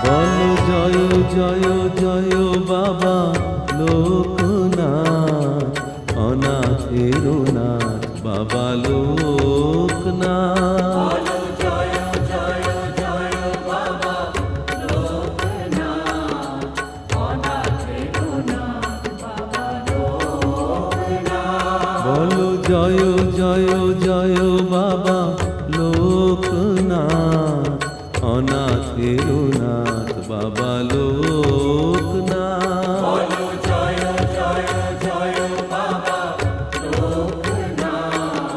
বলো জয় জয় জয় বাবা লোকনাথ, অনাথের নাথ বাবা লোকনাথ। বলো জয় জয় জয় বাবা লোকনাথ, অনাথের নাথ বাবা লোকনাথ।